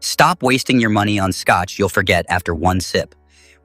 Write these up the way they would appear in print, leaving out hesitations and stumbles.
Stop wasting your money on scotch you'll forget after one sip.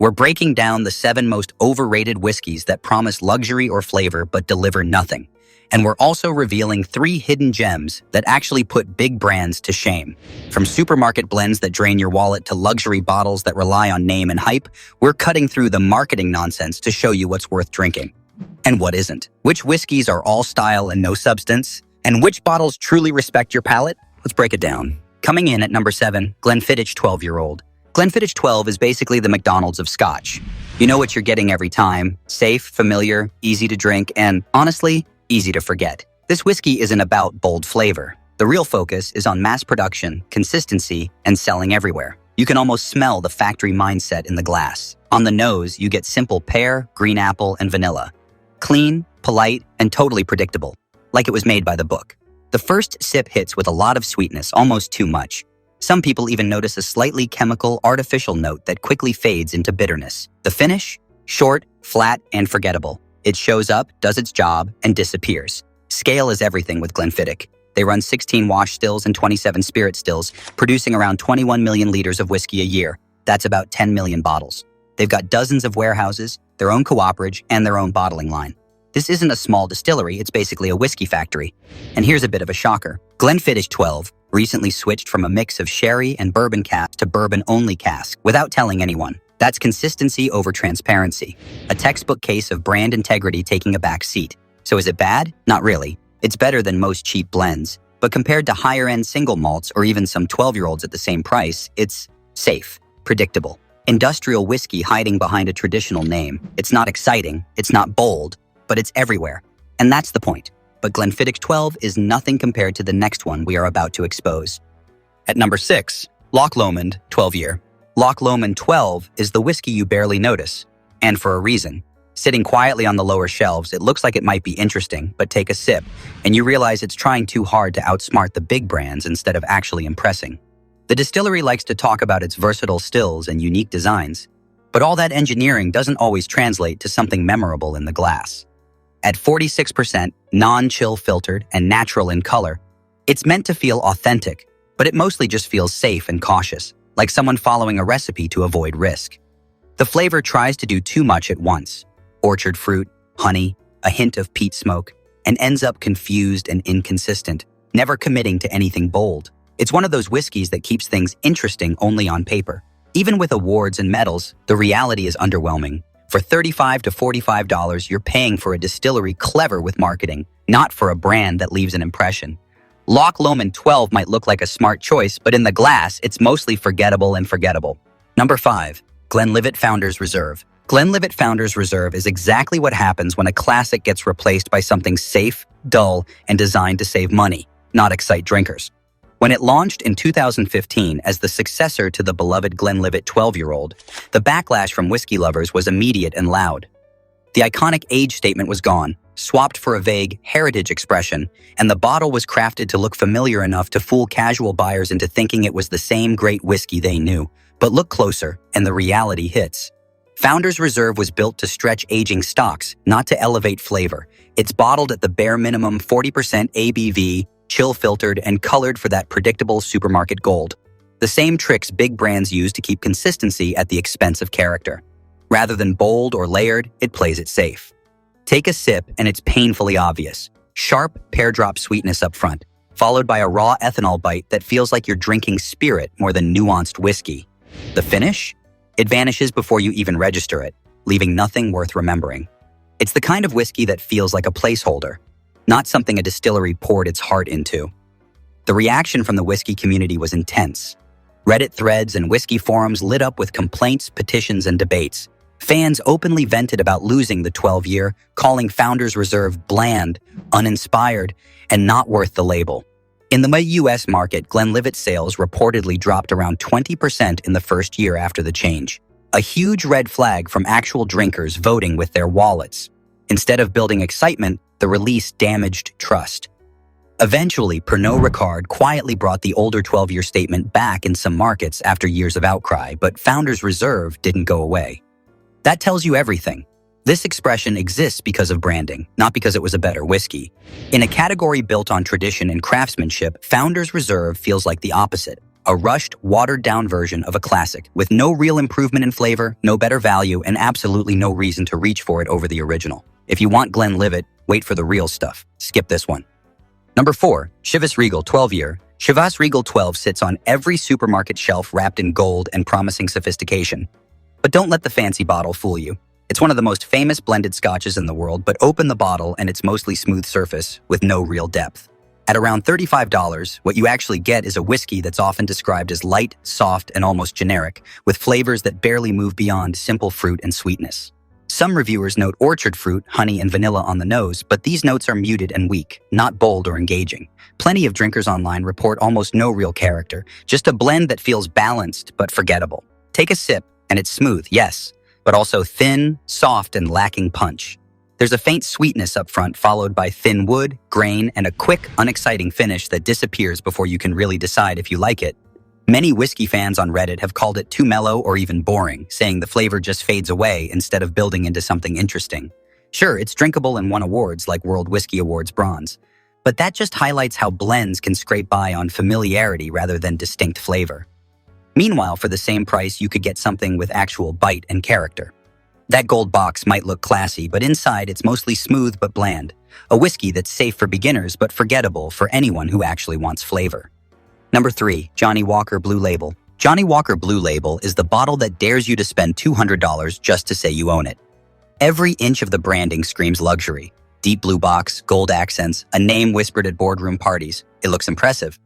We're breaking down the 7 most overrated whiskeys that promise luxury or flavor but deliver nothing. And we're also revealing 3 hidden gems that actually put big brands to shame. From supermarket blends that drain your wallet to luxury bottles that rely on name and hype, we're cutting through the marketing nonsense to show you what's worth drinking and what isn't. Which whiskeys are all style and no substance, and which bottles truly respect your palate? Let's break it down. Coming in at number 7, Glenfiddich 12-year-old. Glenfiddich 12 is basically the McDonald's of Scotch. You know what you're getting every time. Safe, familiar, easy to drink, and honestly, easy to forget. This whiskey isn't about bold flavor. The real focus is on mass production, consistency, and selling everywhere. You can almost smell the factory mindset in the glass. On the nose, you get simple pear, green apple, and vanilla. Clean, polite, and totally predictable, like it was made by the book. The first sip hits with a lot of sweetness, almost too much. Some people even notice a slightly chemical, artificial note that quickly fades into bitterness. The finish? Short, flat, and forgettable. It shows up, does its job, and disappears. Scale is everything with Glenfiddich. They run 16 wash stills and 27 spirit stills, producing around 21 million liters of whiskey a year. That's about 10 million bottles. They've got dozens of warehouses, their own cooperative, and their own bottling line. This isn't a small distillery, it's basically a whiskey factory. And here's a bit of a shocker. Glenfiddich 12 recently switched from a mix of sherry and bourbon cask to bourbon-only cask without telling anyone. That's consistency over transparency. A textbook case of brand integrity taking a back seat. So is it bad? Not really. It's better than most cheap blends. But compared to higher-end single malts or even some 12-year-olds at the same price, it's safe, predictable. Industrial whiskey hiding behind a traditional name. It's not exciting, it's not bold, but it's everywhere. And that's the point. But Glenfiddich 12 is nothing compared to the next one we are about to expose. At number 6, Loch Lomond 12-year. Loch Lomond 12 is the whiskey you barely notice, and for a reason. Sitting quietly on the lower shelves, it looks like it might be interesting, but take a sip, and you realize it's trying too hard to outsmart the big brands instead of actually impressing. The distillery likes to talk about its versatile stills and unique designs, but all that engineering doesn't always translate to something memorable in the glass. At 46%, non-chill filtered and natural in color, it's meant to feel authentic, but it mostly just feels safe and cautious, like someone following a recipe to avoid risk. The flavor tries to do too much at once. Orchard fruit, honey, a hint of peat smoke, and ends up confused and inconsistent, never committing to anything bold. It's one of those whiskeys that keeps things interesting only on paper. Even with awards and medals, the reality is underwhelming. For $35 to $45, you're paying for a distillery clever with marketing, not for a brand that leaves an impression. Loch Lomond 12 might look like a smart choice, but in the glass, it's mostly forgettable and forgettable. Number 5, Glenlivet Founders Reserve. Glenlivet Founders Reserve is exactly what happens when a classic gets replaced by something safe, dull, and designed to save money, not excite drinkers. When it launched in 2015 as the successor to the beloved Glenlivet 12-year-old, the backlash from whiskey lovers was immediate and loud. The iconic age statement was gone, swapped for a vague heritage expression, and the bottle was crafted to look familiar enough to fool casual buyers into thinking it was the same great whiskey they knew. But look closer, and the reality hits. Founders Reserve was built to stretch aging stocks, not to elevate flavor. It's bottled at the bare minimum 40% ABV, chill-filtered, and colored for that predictable supermarket gold. The same tricks big brands use to keep consistency at the expense of character. Rather than bold or layered, it plays it safe. Take a sip and it's painfully obvious. Sharp, pear-drop sweetness up front, followed by a raw ethanol bite that feels like you're drinking spirit more than nuanced whiskey. The finish? It vanishes before you even register it, leaving nothing worth remembering. It's the kind of whiskey that feels like a placeholder, not something a distillery poured its heart into. The reaction from the whiskey community was intense. Reddit threads and whiskey forums lit up with complaints, petitions, and debates. Fans openly vented about losing the 12-year, calling Founders Reserve bland, uninspired, and not worth the label. In the U.S. market, Glenlivet sales reportedly dropped around 20% in the first year after the change. A huge red flag from actual drinkers voting with their wallets. Instead of building excitement, the release damaged trust. Eventually, Pernod Ricard quietly brought the older 12-year statement back in some markets after years of outcry, but Founders Reserve didn't go away. That tells you everything. This expression exists because of branding, not because it was a better whiskey. In a category built on tradition and craftsmanship, Founders Reserve feels like the opposite. A rushed, watered-down version of a classic, with no real improvement in flavor, no better value, and absolutely no reason to reach for it over the original. If you want Glenlivet, wait for the real stuff. Skip this one. Number 4. Chivas Regal 12-year. Chivas Regal 12 sits on every supermarket shelf wrapped in gold and promising sophistication. But don't let the fancy bottle fool you. It's one of the most famous blended scotches in the world, but open the bottle and it's mostly smooth surface with no real depth. At around $35, what you actually get is a whiskey that's often described as light, soft, and almost generic, with flavors that barely move beyond simple fruit and sweetness. Some reviewers note orchard fruit, honey, and vanilla on the nose, but these notes are muted and weak, not bold or engaging. Plenty of drinkers online report almost no real character, just a blend that feels balanced but forgettable. Take a sip, and it's smooth, yes, but also thin, soft, and lacking punch. There's a faint sweetness up front, followed by thin wood, grain, and a quick, unexciting finish that disappears before you can really decide if you like it. Many whiskey fans on Reddit have called it too mellow or even boring, saying the flavor just fades away instead of building into something interesting. Sure, it's drinkable and won awards like World Whiskey Awards Bronze, but that just highlights how blends can scrape by on familiarity rather than distinct flavor. Meanwhile, for the same price, you could get something with actual bite and character. That gold box might look classy, but inside it's mostly smooth but bland. A whiskey that's safe for beginners but forgettable for anyone who actually wants flavor. Number 3. Johnnie Walker Blue Label. Johnnie Walker Blue Label is the bottle that dares you to spend $200 just to say you own it. Every inch of the branding screams luxury. Deep blue box, gold accents, a name whispered at boardroom parties. It looks impressive.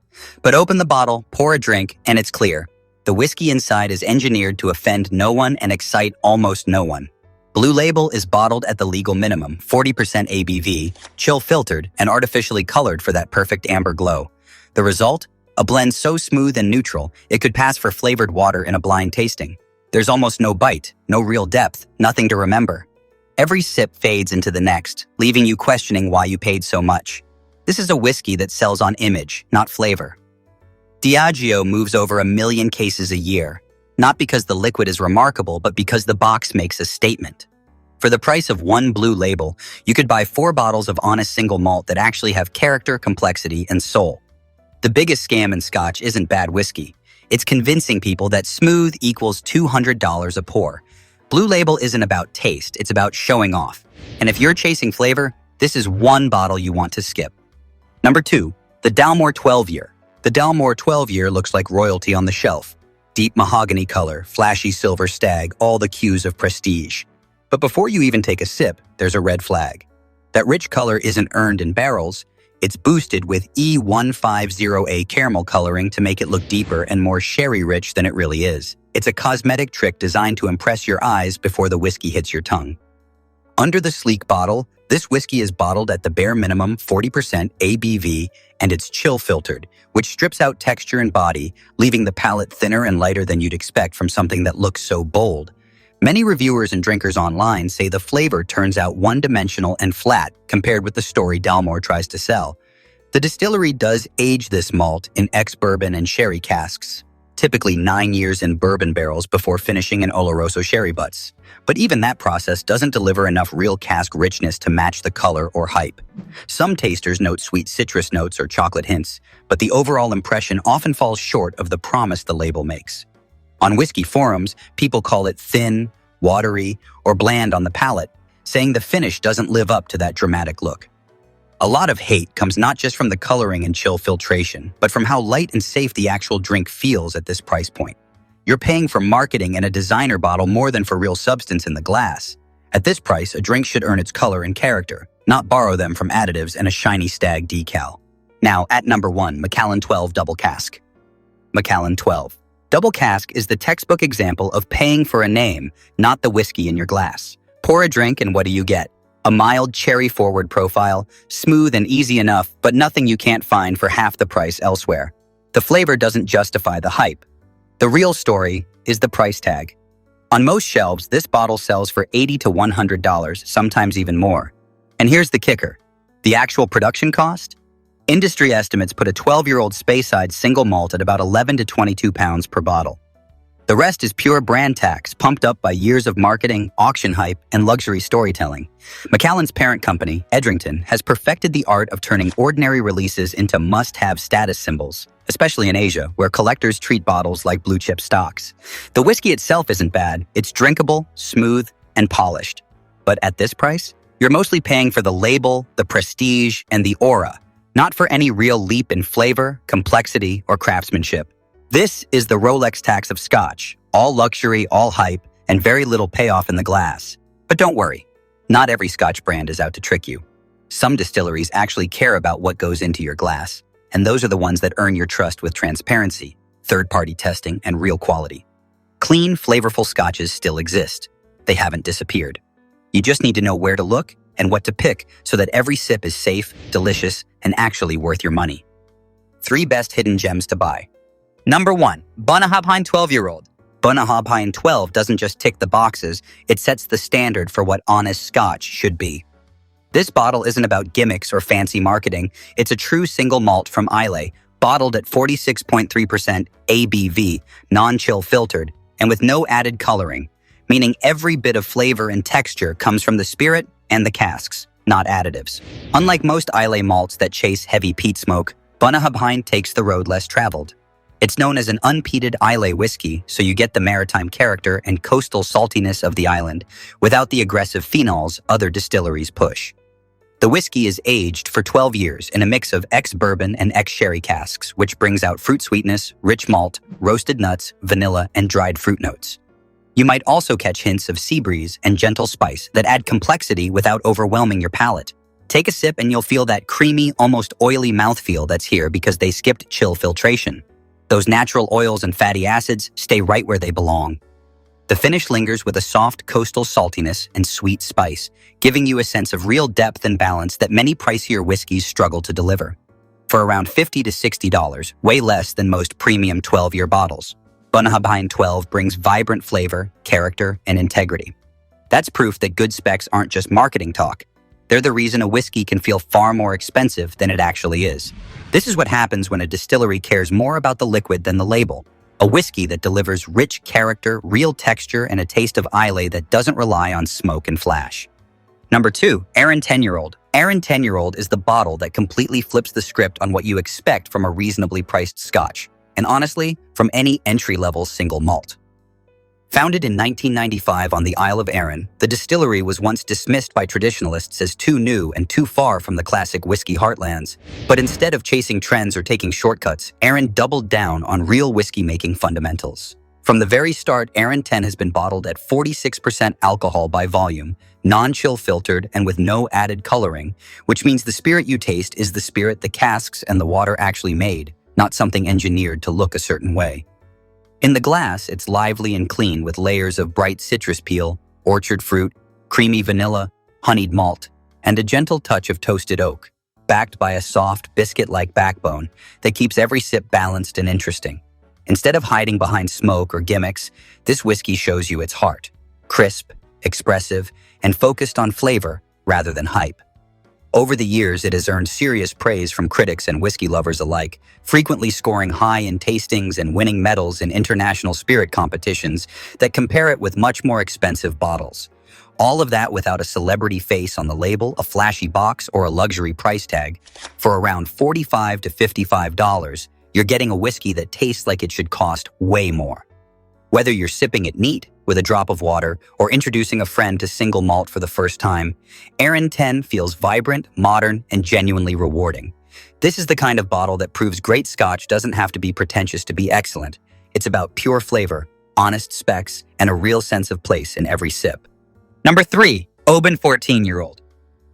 But open the bottle, pour a drink, and it's clear. The whiskey inside is engineered to offend no one and excite almost no one. Blue Label is bottled at the legal minimum, 40% ABV, chill filtered, and artificially colored for that perfect amber glow. The result? A blend so smooth and neutral, it could pass for flavored water in a blind tasting. There's almost no bite, no real depth, nothing to remember. Every sip fades into the next, leaving you questioning why you paid so much. This is a whiskey that sells on image, not flavor. Diageo moves over 1 million cases a year, not because the liquid is remarkable, but because the box makes a statement. For the price of one Blue Label, you could buy 4 bottles of honest single malt that actually have character, complexity, and soul. The biggest scam in Scotch isn't bad whiskey. It's convincing people that smooth equals $200 a pour. Blue Label isn't about taste, it's about showing off. And if you're chasing flavor, this is one bottle you want to skip. Number 2, the Dalmore 12-year. The Dalmore 12-year looks like royalty on the shelf. Deep mahogany color, flashy silver stag, all the cues of prestige. But before you even take a sip, there's a red flag. That rich color isn't earned in barrels, it's boosted with E150A caramel coloring to make it look deeper and more sherry-rich than it really is. It's a cosmetic trick designed to impress your eyes before the whiskey hits your tongue. Under the sleek bottle, this whiskey is bottled at the bare minimum 40% ABV, and it's chill filtered, which strips out texture and body, leaving the palate thinner and lighter than you'd expect from something that looks so bold. Many reviewers and drinkers online say the flavor turns out one-dimensional and flat compared with the story Dalmore tries to sell. The distillery does age this malt in ex-bourbon and sherry casks, typically 9 years in bourbon barrels before finishing in Oloroso sherry butts. But even that process doesn't deliver enough real cask richness to match the color or hype. Some tasters note sweet citrus notes or chocolate hints, but the overall impression often falls short of the promise the label makes. On whiskey forums, people call it thin, watery, or bland on the palate, saying the finish doesn't live up to that dramatic look. A lot of hate comes not just from the coloring and chill filtration, but from how light and safe the actual drink feels at this price point. You're paying for marketing and a designer bottle more than for real substance in the glass. At this price, a drink should earn its color and character, not borrow them from additives and a shiny stag decal. Now, at number 1, Macallan 12 Double Cask. Macallan 12. Double Cask is the textbook example of paying for a name, not the whiskey in your glass. Pour a drink and what do you get? A mild cherry-forward profile, smooth and easy enough, but nothing you can't find for half the price elsewhere. The flavor doesn't justify the hype. The real story is the price tag. On most shelves, this bottle sells for $80 to $100, sometimes even more. And here's the kicker. The actual production cost? Industry estimates put a 12-year-old Speyside single malt at about 11 to 22 pounds per bottle. The rest is pure brand tax, pumped up by years of marketing, auction hype, and luxury storytelling. Macallan's parent company, Edrington, has perfected the art of turning ordinary releases into must-have status symbols. especially in Asia, where collectors treat bottles like blue-chip stocks. The whiskey itself isn't bad. It's drinkable, smooth, and polished. But at this price, you're mostly paying for the label, the prestige, and the aura, not for any real leap in flavor, complexity, or craftsmanship. This is the Rolex tax of Scotch, all luxury, all hype, and very little payoff in the glass. But don't worry, not every Scotch brand is out to trick you. Some distilleries actually care about what goes into your glass, and those are the ones that earn your trust with transparency, third-party testing, and real quality. Clean, flavorful Scotches still exist. They haven't disappeared. You just need to know where to look and what to pick so that every sip is safe, delicious, and actually worth your money. 3 best hidden gems to buy. Number 1, Bunnahabhain 12-year-old. Bunnahabhain 12 doesn't just tick the boxes, it sets the standard for what honest Scotch should be. This bottle isn't about gimmicks or fancy marketing. It's a true single malt from Islay, bottled at 46.3% ABV, non-chill filtered, and with no added coloring, meaning every bit of flavor and texture comes from the spirit and the casks, not additives. Unlike most Islay malts that chase heavy peat smoke, Bunnahabhain takes the road less traveled. It's known as an unpeated Islay whiskey, so you get the maritime character and coastal saltiness of the island, without the aggressive phenols other distilleries push. The whiskey is aged for 12 years in a mix of ex-bourbon and ex-sherry casks, which brings out fruit sweetness, rich malt, roasted nuts, vanilla, and dried fruit notes. You might also catch hints of sea breeze and gentle spice that add complexity without overwhelming your palate. Take a sip and you'll feel that creamy, almost oily mouthfeel that's here because they skipped chill filtration. Those natural oils and fatty acids stay right where they belong. The finish lingers with a soft coastal saltiness and sweet spice, giving you a sense of real depth and balance that many pricier whiskeys struggle to deliver. For around $50 to $60, way less than most premium 12-year bottles, Bunnahabhain 12 brings vibrant flavor, character, and integrity. That's proof that good specs aren't just marketing talk. They're the reason a whiskey can feel far more expensive than it actually is. This is what happens when a distillery cares more about the liquid than the label. A whiskey that delivers rich character, real texture, and a taste of Islay that doesn't rely on smoke and flash. Number 2, Arran 10-year-old. Arran 10-year-old is the bottle that completely flips the script on what you expect from a reasonably priced Scotch, and honestly, from any entry-level single malt. Founded in 1995 on the Isle of Arran, the distillery was once dismissed by traditionalists as too new and too far from the classic whiskey heartlands. But instead of chasing trends or taking shortcuts, Arran doubled down on real whiskey-making fundamentals. From the very start, Arran 10 has been bottled at 46% alcohol by volume, non-chill filtered, and with no added coloring, which means the spirit you taste is the spirit the casks and the water actually made, not something engineered to look a certain way. In the glass, it's lively and clean with layers of bright citrus peel, orchard fruit, creamy vanilla, honeyed malt, and a gentle touch of toasted oak, backed by a soft, biscuit-like backbone that keeps every sip balanced and interesting. Instead of hiding behind smoke or gimmicks, this whiskey shows you its heart, crisp, expressive, and focused on flavor rather than hype. Over the years, it has earned serious praise from critics and whiskey lovers alike, frequently scoring high in tastings and winning medals in international spirit competitions that compare it with much more expensive bottles. All of that without a celebrity face on the label, a flashy box, or a luxury price tag. For around $45 to $55, you're getting a whiskey that tastes like it should cost way more. Whether you're sipping it neat, with a drop of water, or introducing a friend to single malt for the first time, Arran 10 feels vibrant, modern, and genuinely rewarding. This is the kind of bottle that proves great Scotch doesn't have to be pretentious to be excellent. It's about pure flavor, honest specs, and a real sense of place in every sip. Number 3, Oban 14-year-old.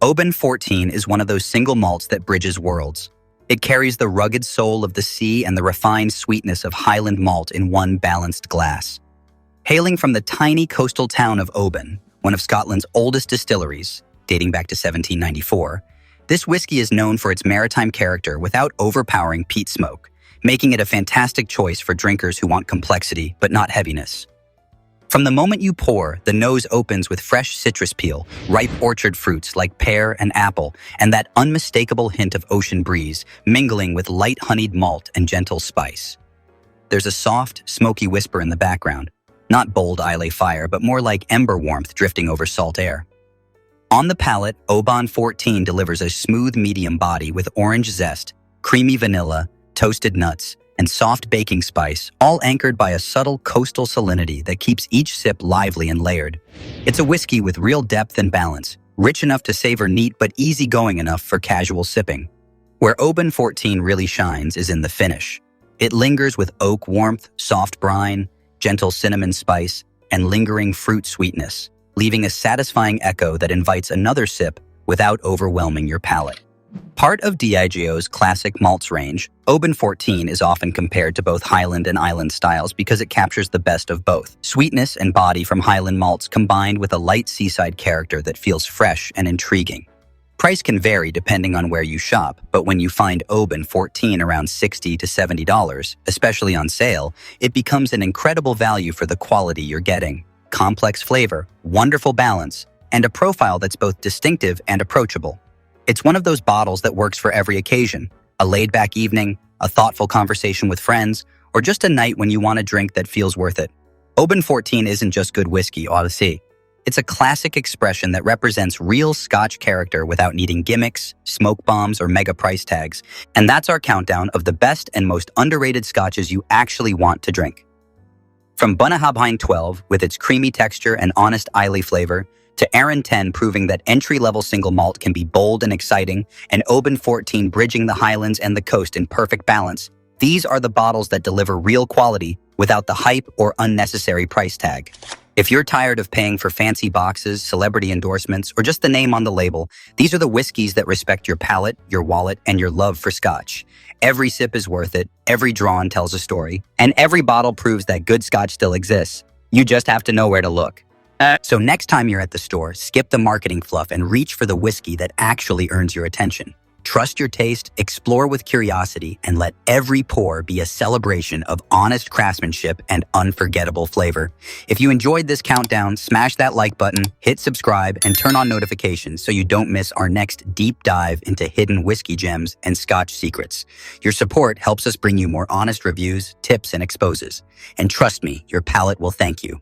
Oban 14 is one of those single malts that bridges worlds. It carries the rugged soul of the sea and the refined sweetness of Highland malt in one balanced glass. Hailing from the tiny coastal town of Oban, one of Scotland's oldest distilleries, dating back to 1794, this whiskey is known for its maritime character without overpowering peat smoke, making it a fantastic choice for drinkers who want complexity but not heaviness. From the moment you pour, the nose opens with fresh citrus peel, ripe orchard fruits like pear and apple, and that unmistakable hint of ocean breeze, mingling with light honeyed malt and gentle spice. There's a soft, smoky whisper in the background, not bold Islay fire, but more like ember warmth drifting over salt air. On the palate, Oban 14 delivers a smooth medium body with orange zest, creamy vanilla, toasted nuts, and soft baking spice, all anchored by a subtle coastal salinity that keeps each sip lively and layered. It's a whiskey with real depth and balance, rich enough to savor neat but easygoing enough for casual sipping. Where Oban 14 really shines is in the finish. It lingers with oak warmth, soft brine, gentle cinnamon spice, and lingering fruit sweetness, leaving a satisfying echo that invites another sip without overwhelming your palate. Part of Diageo's classic malts range, Oban 14 is often compared to both Highland and Island styles because it captures the best of both. Sweetness and body from Highland malts combined with a light seaside character that feels fresh and intriguing. Price can vary depending on where you shop, but when you find Oban 14 around $60 to $70, especially on sale, it becomes an incredible value for the quality you're getting. Complex flavor, wonderful balance, and a profile that's both distinctive and approachable. It's one of those bottles that works for every occasion: a laid-back evening, a thoughtful conversation with friends, or just a night when you want a drink that feels worth it. Oban 14 isn't just good whiskey, Odyssey. It's a classic expression that represents real Scotch character without needing gimmicks, smoke bombs, or mega price tags. And that's our countdown of the best and most underrated Scotches you actually want to drink. From Bunnahabhain 12, with its creamy texture and honest Islay flavor, to Arran 10 proving that entry-level single malt can be bold and exciting, and Oban 14 bridging the Highlands and the coast in perfect balance, these are the bottles that deliver real quality without the hype or unnecessary price tag. If you're tired of paying for fancy boxes, celebrity endorsements, or just the name on the label, these are the whiskeys that respect your palate, your wallet, and your love for Scotch. Every sip is worth it, every drawn tells a story, and every bottle proves that good Scotch still exists. You just have to know where to look. So next time you're at the store, skip the marketing fluff and reach for the whiskey that actually earns your attention. Trust your taste, explore with curiosity, and let every pour be a celebration of honest craftsmanship and unforgettable flavor. If you enjoyed this countdown, smash that like button, hit subscribe, and turn on notifications so you don't miss our next deep dive into hidden whiskey gems and Scotch secrets. Your support helps us bring you more honest reviews, tips, and exposes. And trust me, your palate will thank you.